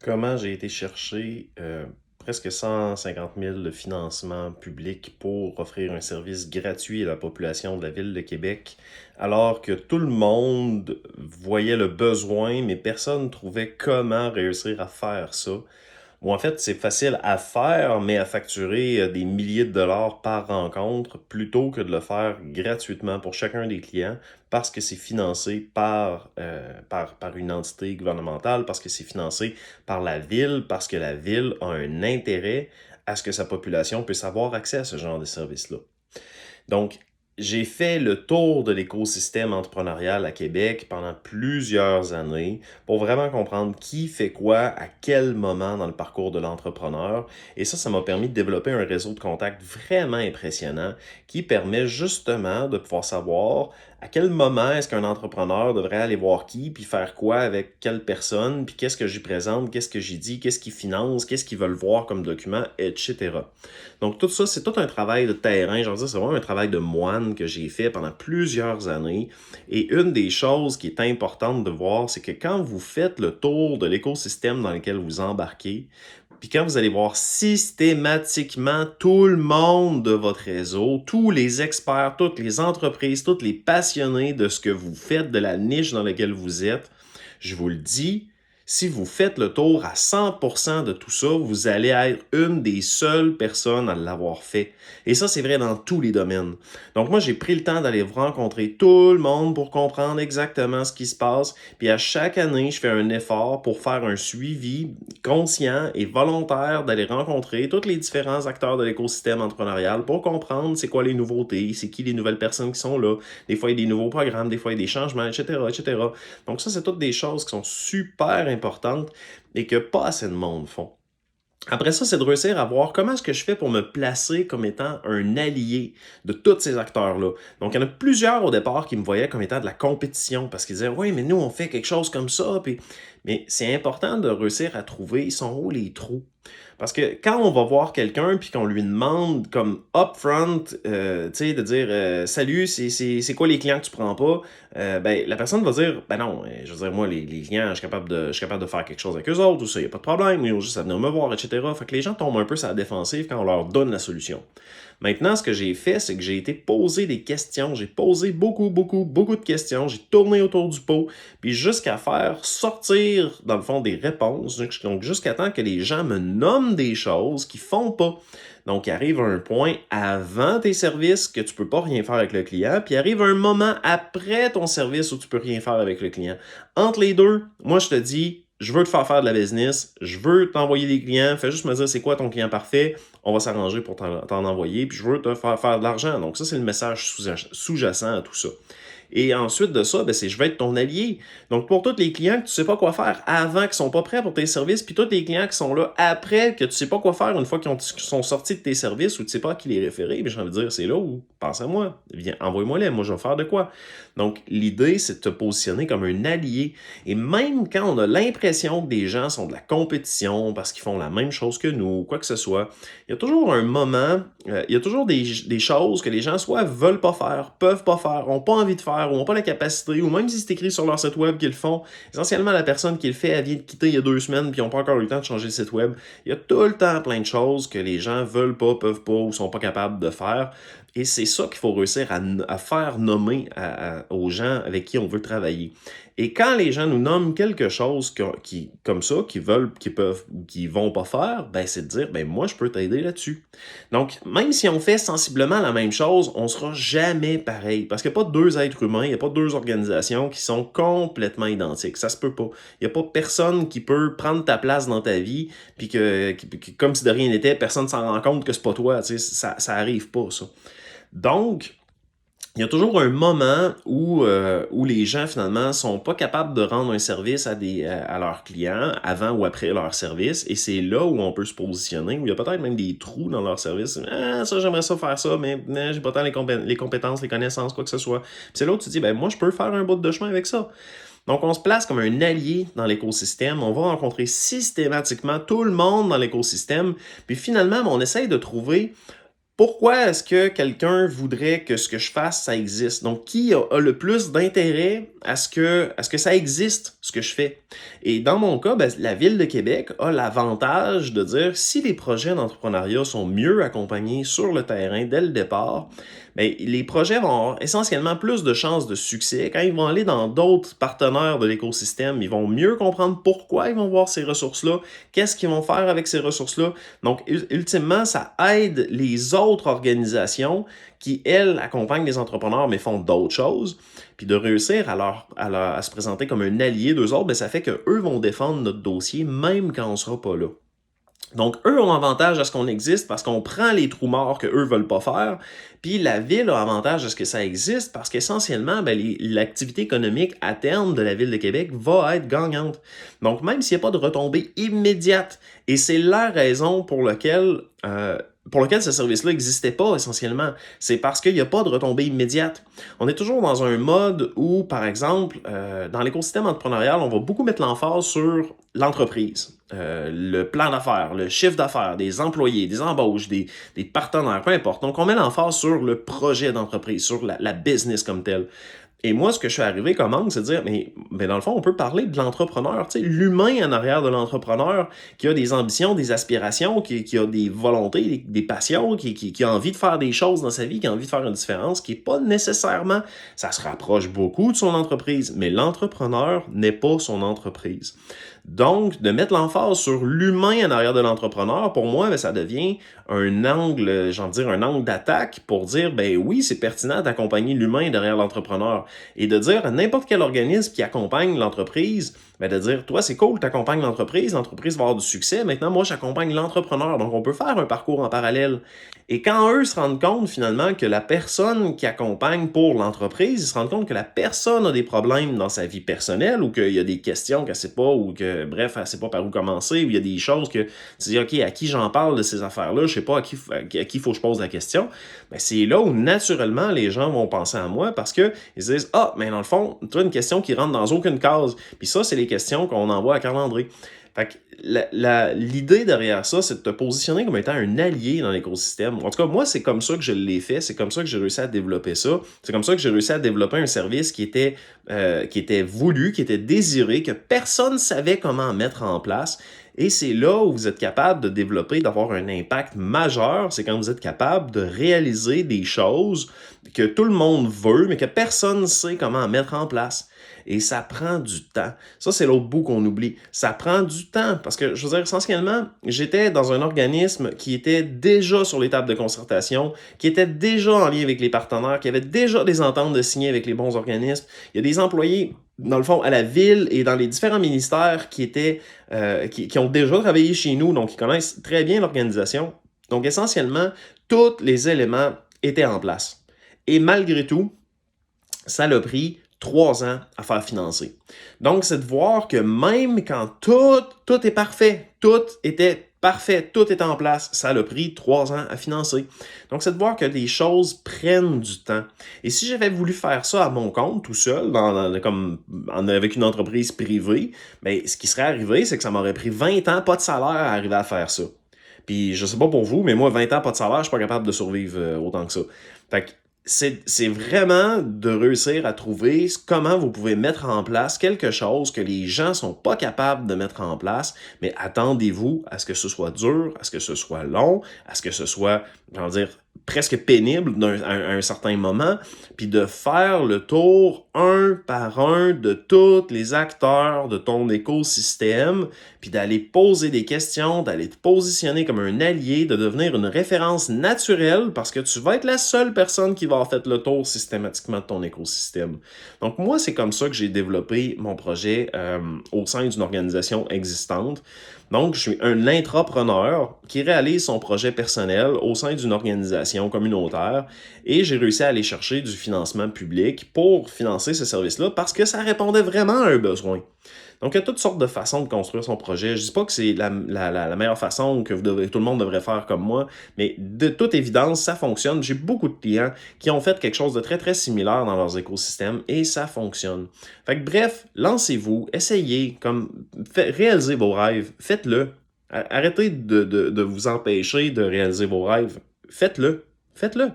Comment j'ai été chercher, presque 150 000 de financement public pour offrir un service gratuit à la population de la ville de Québec, alors que tout le monde voyait le besoin, mais personne trouvait comment réussir à faire ça. Ou en fait, c'est facile à faire, mais à facturer des milliers de dollars par rencontre plutôt que de le faire gratuitement pour chacun des clients parce que c'est financé par une entité gouvernementale, parce que c'est financé par la ville, parce que la ville a un intérêt à ce que sa population puisse avoir accès à ce genre de service-là. Donc, j'ai fait le tour de l'écosystème entrepreneurial à Québec pendant plusieurs années pour vraiment comprendre qui fait quoi, à quel moment dans le parcours de l'entrepreneur. Et ça m'a permis de développer un réseau de contacts vraiment impressionnant qui permet justement de pouvoir savoir à quel moment est-ce qu'un entrepreneur devrait aller voir qui, puis faire quoi avec quelle personne, puis qu'est-ce que j'y présente, qu'est-ce que j'y dis, qu'est-ce qu'ils financent, qu'est-ce qu'ils veulent voir comme document, etc. Donc tout ça, c'est tout un travail de terrain, je veux dire, c'est vraiment un travail de moine que j'ai fait pendant plusieurs années. Et une des choses qui est importante de voir, c'est que quand vous faites le tour de l'écosystème dans lequel vous embarquez, puis quand vous allez voir systématiquement tout le monde de votre réseau, tous les experts, toutes les entreprises, tous les passionnés de ce que vous faites, de la niche dans laquelle vous êtes, je vous le dis, si vous faites le tour à 100% de tout ça, vous allez être une des seules personnes à l'avoir fait. Et ça, c'est vrai dans tous les domaines. Donc moi, j'ai pris le temps d'aller rencontrer tout le monde pour comprendre exactement ce qui se passe. Puis à chaque année, je fais un effort pour faire un suivi conscient et volontaire d'aller rencontrer tous les différents acteurs de l'écosystème entrepreneurial pour comprendre c'est quoi les nouveautés, c'est qui les nouvelles personnes qui sont là. Des fois, il y a des nouveaux programmes, des fois, il y a des changements, etc., etc. Donc ça, c'est toutes des choses qui sont super importantes et que pas assez de monde font. Après ça, c'est de réussir à voir comment est-ce que je fais pour me placer comme étant un allié de tous ces acteurs-là. Donc, il y en a plusieurs au départ qui me voyaient comme étant de la compétition parce qu'ils disaient, oui, mais nous, on fait quelque chose comme ça. Puis... Mais c'est important de réussir à trouver, ils sont où les trous. Parce que quand on va voir quelqu'un puis qu'on lui demande comme upfront, tu sais, de dire salut, c'est quoi les clients que tu prends pas, ben la personne va dire ben non, je veux dire moi les clients, je suis capable de faire quelque chose avec eux autres ou ça, y a pas de problème, ils ont juste à venir me voir, etc. Fait que les gens tombent un peu sur la défensive quand on leur donne la solution. Maintenant, ce que j'ai fait, c'est que j'ai été poser des questions. J'ai posé beaucoup de questions. J'ai tourné autour du pot, puis jusqu'à faire sortir, dans le fond, des réponses. Donc, jusqu'à temps que les gens me nomment des choses qu'ils font pas. Donc, il arrive un point avant tes services que tu peux pas rien faire avec le client, puis il arrive un moment après ton service où tu peux rien faire avec le client. Entre les deux, moi, je te dis, je veux te faire de la business, je veux t'envoyer des clients, fais juste me dire c'est quoi ton client parfait, on va s'arranger pour t'en envoyer, puis je veux te faire de l'argent. Donc ça, c'est le message sous-jacent à tout ça. Et ensuite de ça, ben, c'est je vais être ton allié. Donc pour tous les clients que tu sais pas quoi faire avant, qui sont pas prêts pour tes services, puis tous les clients qui sont là après, que tu sais pas quoi faire une fois qu'ils sont sortis de tes services ou tu sais pas à qui les référer, ben, j'ai envie de dire, c'est là où, pense à moi, viens, envoie-moi-les, moi je vais faire de quoi. Donc l'idée, c'est de te positionner comme un allié. Et même quand on a l'impression que des gens sont de la compétition parce qu'ils font la même chose que nous, quoi que ce soit, il y a toujours un moment, il y a toujours des choses que les gens soit veulent pas faire, peuvent pas faire, ont pas envie de faire, ou ont pas la capacité, ou même si c'est écrit sur leur site web qu'ils le font, essentiellement la personne qui le fait, elle vient de quitter il y a 2 semaines, puis ils n'ont pas encore eu le temps de changer le site web. Il y a tout le temps plein de choses que les gens veulent pas, peuvent pas, ou sont pas capables de faire. Et c'est ça qu'il faut réussir à faire nommer aux gens avec qui on veut travailler. Et quand les gens nous nomment quelque chose comme ça, qu'ils veulent, qu'ils peuvent ou qu'ils vont pas faire, ben c'est de dire, ben moi je peux t'aider là-dessus. Donc, même si on fait sensiblement la même chose, on sera jamais pareil. Parce qu'il n'y a pas deux êtres humains, il n'y a pas deux organisations qui sont complètement identiques. Ça se peut pas. Il n'y a pas personne qui peut prendre ta place dans ta vie, puis que comme si de rien n'était, personne ne s'en rend compte que c'est pas toi. Tu sais, ça arrive pas, ça. Donc, il y a toujours un moment où les gens, finalement, sont pas capables de rendre un service à leurs clients avant ou après leur service. Et c'est là où on peut se positionner, où il y a peut-être même des trous dans leur service. Ah, ça, j'aimerais ça faire ça, mais j'ai pas tant les compétences, les connaissances, quoi que ce soit. Puis c'est là où tu te dis, ben moi, je peux faire un bout de chemin avec ça. Donc, on se place comme un allié dans l'écosystème. On va rencontrer systématiquement tout le monde dans l'écosystème. Puis finalement, on essaye de trouver pourquoi est-ce que quelqu'un voudrait que ce que je fasse, ça existe? Donc, qui a le plus d'intérêt à ce que ça existe, ce que je fais? Et dans mon cas, ben, la Ville de Québec a l'avantage de dire si les projets d'entrepreneuriat sont mieux accompagnés sur le terrain dès le départ, ben, les projets vont avoir essentiellement plus de chances de succès. Quand ils vont aller dans d'autres partenaires de l'écosystème, ils vont mieux comprendre pourquoi ils vont voir ces ressources-là, qu'est-ce qu'ils vont faire avec ces ressources-là. Donc, ultimement, ça aide les autres organisations qui, elles, accompagnent les entrepreneurs, mais font d'autres choses. Puis de réussir à se présenter comme un allié d'eux autres, ben, ça fait qu'eux vont défendre notre dossier, même quand on ne sera pas là. Donc, eux ont avantage à ce qu'on existe parce qu'on prend les trous morts qu'eux veulent pas faire. Puis la ville a avantage à ce que ça existe parce qu'essentiellement, ben, l'activité économique à terme de la ville de Québec va être gagnante. Donc, même s'il n'y a pas de retombée immédiate, et c'est la raison pour laquelle ce service-là n'existait pas essentiellement, c'est parce qu'il n'y a pas de retombée immédiate. On est toujours dans un mode où, par exemple, dans l'écosystème entrepreneurial, on va beaucoup mettre l'emphase sur l'entreprise, le plan d'affaires, le chiffre d'affaires, des employés, des embauches, des partenaires, peu importe. Donc, on met l'emphase sur le projet d'entreprise, sur la business comme telle. Et moi, ce que je suis arrivé comme angle, c'est de dire, mais dans le fond, on peut parler de l'entrepreneur, tu sais, l'humain en arrière de l'entrepreneur qui a des ambitions, des aspirations, qui a des volontés, des passions, qui a envie de faire des choses dans sa vie, qui a envie de faire une différence, qui n'est pas nécessairement, ça se rapproche beaucoup de son entreprise, mais l'entrepreneur n'est pas son entreprise. Donc, de mettre l'emphase sur l'humain en arrière de l'entrepreneur, pour moi, ben, ça devient un angle, j'ai envie de dire, un angle d'attaque pour dire, ben oui, c'est pertinent d'accompagner l'humain derrière l'entrepreneur. Et de dire à n'importe quel organisme qui accompagne l'entreprise, ben de dire, toi, c'est cool, tu accompagnes l'entreprise va avoir du succès. Maintenant, moi, j'accompagne l'entrepreneur. Donc, on peut faire un parcours en parallèle. Et quand eux se rendent compte, finalement, que la personne qui accompagne pour l'entreprise, ils se rendent compte que la personne a des problèmes dans sa vie personnelle ou qu'il y a des questions qu'elle ne sait pas ou que, bref, elle ne sait pas par où commencer ou il y a des choses que tu dis, OK, à qui j'en parle de ces affaires-là? Je ne sais pas à qui il faut que je pose la question. Ben, c'est là où, naturellement, les gens vont penser à moi parce qu'ils se disent, ah, mais dans le fond, tu as une question qui rentre dans aucune case. Puis ça, c'est les questions qu'on envoie à Carl-André. Fait que l'idée derrière ça, c'est de te positionner comme étant un allié dans l'écosystème. En tout cas, moi, c'est comme ça que je l'ai fait. C'est comme ça que j'ai réussi à développer ça. C'est comme ça que j'ai réussi à développer un service qui était voulu, qui était désiré, que personne ne savait comment mettre en place. Et c'est là où vous êtes capable de développer, d'avoir un impact majeur. C'est quand vous êtes capable de réaliser des choses que tout le monde veut, mais que personne ne sait comment mettre en place. Et ça prend du temps. Ça, c'est l'autre bout qu'on oublie. Ça prend du temps parce que, je veux dire, essentiellement, j'étais dans un organisme qui était déjà sur les tables de concertation, qui était déjà en lien avec les partenaires, qui avait déjà des ententes de signer avec les bons organismes. Il y a des employés, dans le fond, à la ville et dans les différents ministères qui ont déjà travaillé chez nous, donc qui connaissent très bien l'organisation. Donc, essentiellement, tous les éléments étaient en place. Et malgré tout, ça l'a pris 3 ans à faire financer. Donc, c'est de voir que même quand tout est parfait, tout était parfait, tout est en place, ça a pris 3 ans à financer. Donc, c'est de voir que les choses prennent du temps. Et si j'avais voulu faire ça à mon compte, tout seul, avec une entreprise privée, bien, ce qui serait arrivé, c'est que ça m'aurait pris 20 ans, pas de salaire, à arriver à faire ça. Puis, je sais pas pour vous, mais moi, 20 ans, pas de salaire, je suis pas capable de survivre autant que ça. Fait que c'est vraiment de réussir à trouver comment vous pouvez mettre en place quelque chose que les gens sont pas capables de mettre en place, mais attendez-vous à ce que ce soit dur, à ce que ce soit long, à ce que ce soit, j'ai envie de dire, presque pénible à un certain moment, puis de faire le tour un par un de tous les acteurs de ton écosystème, puis d'aller poser des questions, d'aller te positionner comme un allié, de devenir une référence naturelle parce que tu vas être la seule personne qui va avoir fait le tour systématiquement de ton écosystème. Donc moi, c'est comme ça que j'ai développé mon projet au sein d'une organisation existante. Donc, je suis un intrapreneur qui réalise son projet personnel au sein d'une organisation communautaire et j'ai réussi à aller chercher du financement public pour financer ce service-là parce que ça répondait vraiment à un besoin. Donc, il y a toutes sortes de façons de construire son projet. Je ne dis pas que c'est la meilleure façon que tout le monde devrait faire comme moi, mais de toute évidence, ça fonctionne. J'ai beaucoup de clients qui ont fait quelque chose de très, très similaire dans leurs écosystèmes et ça fonctionne. Fait que bref, lancez-vous, essayez, réalisez vos rêves, faites-le. Arrêtez de vous empêcher de réaliser vos rêves. faites-le. Faites-le.